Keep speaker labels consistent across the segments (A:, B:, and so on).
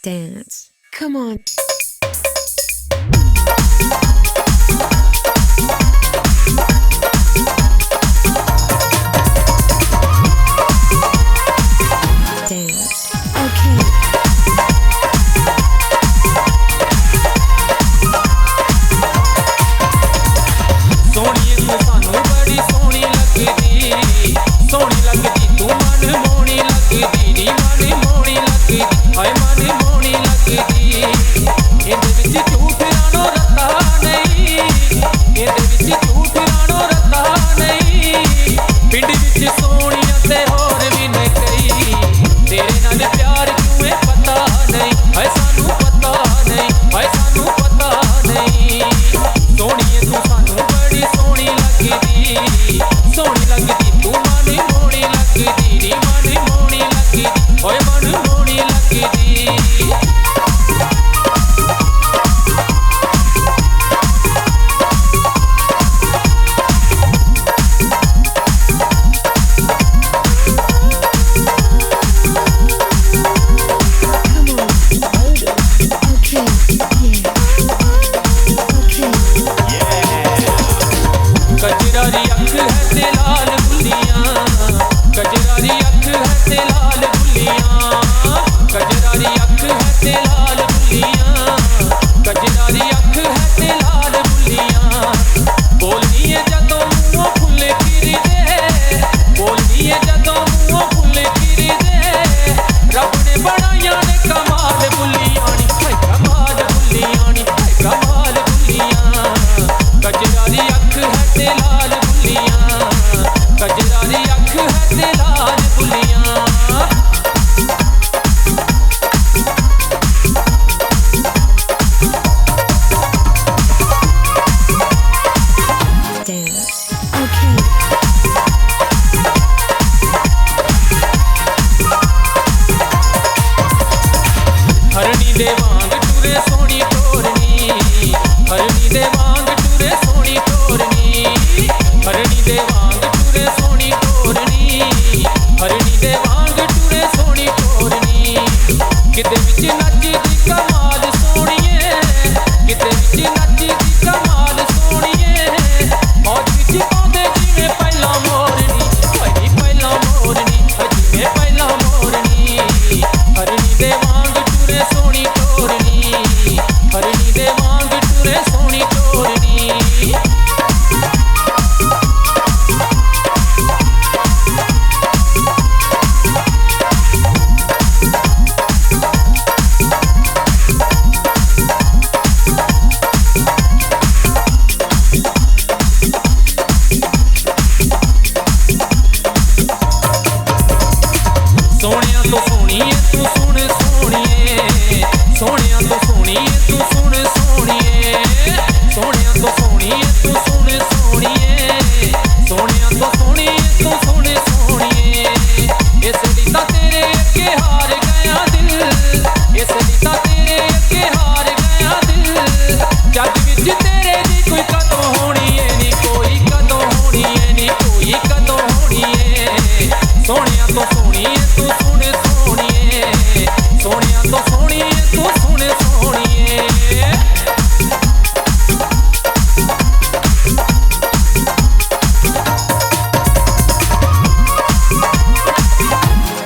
A: Dance. Come on. Dance. Okay.
B: ਸੋਹਣੀਏ ਤੂੰ ਸਾਨੂੰ ਬੜੀ ਸੋਹਣੀ ਲੱਗਦੀ, ਸੋਹਣੀ ਲੱਗਦੀ ਤੂੰ ਮਨ ਮੋਹਣੀ ਲੱਗਦੀ ਨੀ ਮਨ ਮੋਹਣੀ ਲੱਗਦੀ, ਹਾਏ ਮਨ ਮੋਹਣੀ ਲੱਗਦੀ। ਇਹਦੇ ਵਿੱਚ ਝੂਠ ਰਾਣੋ ਰੱਤਾ ਨਹੀਂ, ਇਹਦੇ ਵਿੱਚ ਝੂਠ ਰਾਣੋ ਰੱਤਾ ਨਹੀਂ। ਪਿੰਡ ਵਿੱਚ ਸੋਹਣੀਆਂ ਤੇ ਹੋਰ ਵੀ ਨੇ ਕਈ, ਤੇਰੇ ਨਾਲ ਪਿਆਰ ਕਿਉਂ ਏ ਪਤਾ ਨਹੀਂ, ਹਾਏ ਸਾਨੂੰ ਪਤਾ ਨਹੀਂ, ਹਾਏ ਸਾਨੂੰ ਪਤਾ ਨਹੀਂ। ਸੋਹਣੀਏ ਤੂੰ ਸਾਨੂੰ ਬੜੀ ਸੋਹਣੀ ਲੱਗਦੀ, ਸੋਹਣੀ ਲੱਗਦੀ ਤੂੰ ਮਨ ਮੋਹਣੀ ਲੱਗਦੀ ਨੀ ਮਨ ਮੋਹਣੀ ਲੱਗਦੀ, ਓਏ ਮਨ ਮੋਹਣੀ ਲੱਗਦੀ। ਕਜਰਾਰੀ ਅੱਖ ਹੈ ਤੇ ਲਾਲ ਬੁੱਲੀਆਂ, ਕਜਰਾਰੀ ਅੱਖ ਹੈ ਤੇ ਲਾਲ ਬੁੱਲੀਆਂ, ਕਜਰਾਰੀ ਅੱਖ ਹੈ ਤੇ ਲਾਲ ਬੁੱਲੀਆਂ, ਕਜਰਾਰੀ ਅੱਖ ਹੈ ਤੇ ਲਾਲ ਬੁੱਲੀਆਂ। ਬੋਲਦੀ ਏ ਜਦੋਂ ਮੂੰਹੋਂ ਫੁੱਲ ਖਿਰਦੇ, ਬੋਲਦੀ ਏ ਜਦੋਂ ਮੂੰਹੋਂ ਫੁੱਲ ਖਿਰਦੇ। ਰੱਬ ਨੇ ਬਣਾਈਆਂ ਨੇ ਕਮਾਲ ਬੁੱਲੀਆਂ ਨੀ, ਹਾਏ ਕਮਾਲ ਬੁੱਲੀਆਂ ਨੀ, ਹਾਏ ਕਮਾਲ ਬੁੱਲੀਆਂ। ਕਜਰਾਰੀ ਅੱਖ ਹੈ ਤੇ ਲਾਲ ਬੁੱਲੀਆਂ, ਕਜਰਾਰੀ ਅੱਖ ਹੈ ਤੇ ਲਾਲ ਬੁੱਲੀਆਂ।
A: Dance. Okay.
B: ਹਰਣੀ ਦੇ ਵਾਂਗ ਟੁਰੇ ਸੋਹਣੀ ਤੋਰਨੀ, ਹਰਣੀ ਦੇ ਵਾਂਗ ਟੁਰੇ ਸੋਹਣੀ ਤੋਰਨੀ, ਹਰਣੀ ਦੇ ਵਾਂਗ ਟੁਰੇ ਸੋਹਣੀ ਤੋਰਨੀ, ਹਰਣੀ ਦੇ ਵਾਂਗ ਟੁਰੇ ਸੋਹਣੀ ਤੋਰਨੀ। ਕਿਤੇ ਵਿੱਚ ਨੱਚਦੀ ਕਮਾਲ ਸੋਹਣੀਏ, ਕਿਤੇ ਵਿੱਚ ਨੱਚਦੀ ਕਮਾਲ ਸੋਹਣੀਏ। ਮੌਜ ਵਿੱਚ ਪਾਉਂਦੇ ਜਿਵੇਂ ਪਹਿਲਾਂ ਮੋਰਨੀ, ਓਏ ਨੀ ਪਹਿਲਾਂ ਮੋਰਨੀ, ਜਿਵੇਂ ਪਹਿਲਾਂ ਮੋਰਨੀ। ਹਰਣੀ ਦੇ ਵਾਂਗ ਟੁਰੇ ਸੋਹਣੀ ਤੋਰਨੀ, ਹਰਣੀ ਦੇ ਵਾਂਗ ਟੁਰੇ ਸੋਹਣੀ ਤੋਰਨੀ। ਸੋਹਣਿਆਂ ਤੋਂ ਸੋਹਣੀਏ ਤੂੰ ਸੁਣ ਸੋਹਣੀਏ, ਸੋਹਣਿਆਂ ਤੋਂ ਸੋਹਣੀਏ ਤੂੰ ਸੁਣ ਸੋਹਣੀਏ, ਸੋਹਣਿਆਂ ਤੋਂ ਸੋਹਣੀਏ ਤੂੰ ਸੁਣ ਸੋਹਣੀਏ, ਸੋਹਣਿਆਂ ਤੋਂ ਸੋਹਣੀਏ ਤੂੰ ਸੁਣ ਸੋਹਣੀਏ। ਇਸ ਲਈ ਤਾਂ ਤੇਰੇ ਅੱਗੇ ਹਾਰ ਗਿਆ ਦਿਲ, ਇਸ ਲਈ ਤਾਂ ਤੇਰੇ ਅੱਗੇ ਹਾਰ ਗਿਆ ਦਿਲ। ਜੱਗ ਵਿੱਚ ਤੇਰੇ ਦੀ ਕੋਈ ਕਦੋਂ ਹੋਣੀ ਏ ਨੀ, ਕੋਈ ਕਦੋਂ ਹੋਣੀ ਏ ਨੀ, ਕੋਈ ਕਦੋਂ ਹੋਣੀ ਏ। ਸੋਹਣਿਆਂ ਤੋਂ ਸੋਹਣੀਏ ਤੂੰ ਸੁਣ ਸੋਹਣੀਏ, ਸੋਹਣਿਆਂ ਤੋਂ ਸੋਹਣੀਏ ਤੂੰ ਸੁਣ ਸੋਹਣੀਏ।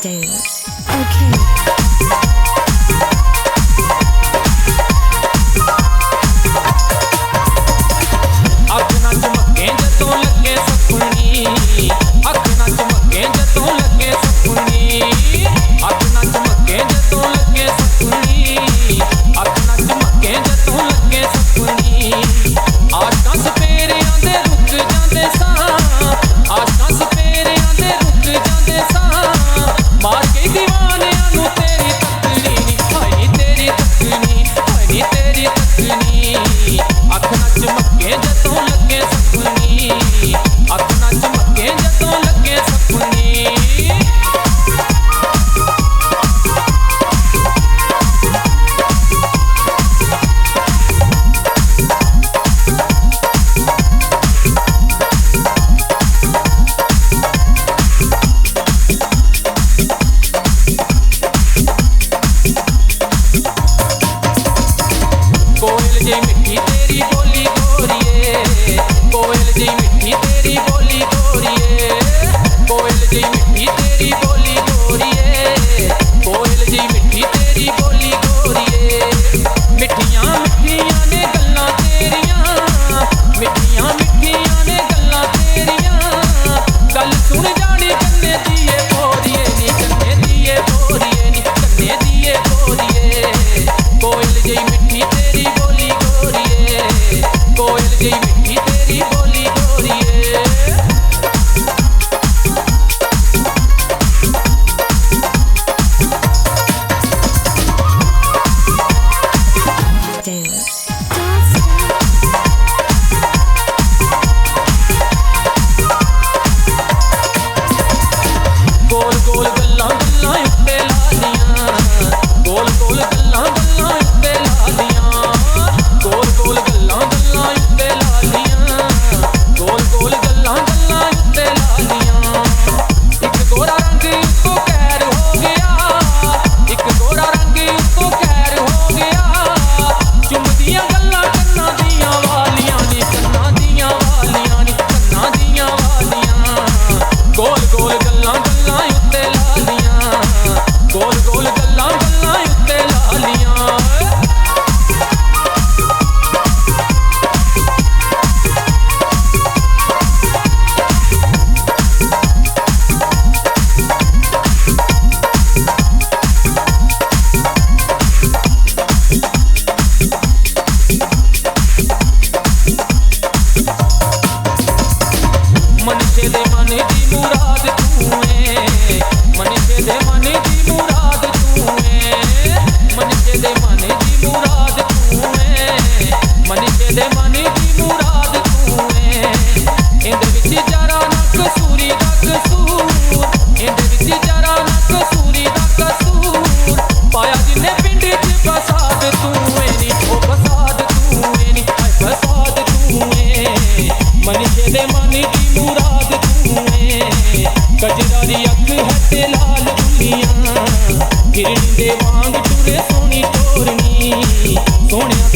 A: Dance. Okay.
B: ਅੱਖ ਨਾ ਚਮਕੇ ਜਦੋਂ ਲੱਗੇ ਸੁਪਨੀ, ਅੱਖ ਨਾ ਚਮਕੇ ਜਦੋਂ ਲੱਗੇ ਸੁਪਨੀ, ਅੱਖ ਨਾ ਚਮਕੇ ਜਦੋਂ ਲੱਗੇ ਸੁਪਨੀ, ਅੱਖ ਨਾ ਚਮਕੇ ਜਦੋਂ ਲੱਗੇ ਸੁਪਨੀ। ਆਸ਼ਕਾਂ ਸਪੇਰਿਆਂ ਦੇ ਰੁਕ ਜਾਂਦੇ ਸਾਂ, ਆਸ਼ਕਾਂ ਸਪੇਰਿਆਂ ਦੇ ਰੁਕ ਜਾਂਦੇ ਸਾਂ। ਮਾਰ ਕੇ ਦੀਵਾਨਿਆਂ ਨੂੰ ਤੇਰੀ ਤੱਕਣੀ ਨੀ, ਹਾਏ ਨੀ ਤੇਰੀ ਤੱਕਣੀ, ਹਾਏ ਨੀ ਤੇਰੀ ਤੱਕਣੀ। ਅੱਖ ਨਾ ਚਮਕੇ ਜਦੋਂ ਲੱਗੇ ਸੁਪਨੀ, ਅੱਖ ਨਾ ਚਮਕੇ ਜਦੋਂ ਲੱਗੇ ਸੁਪਨੀ। ਸੋਹਣਿਆ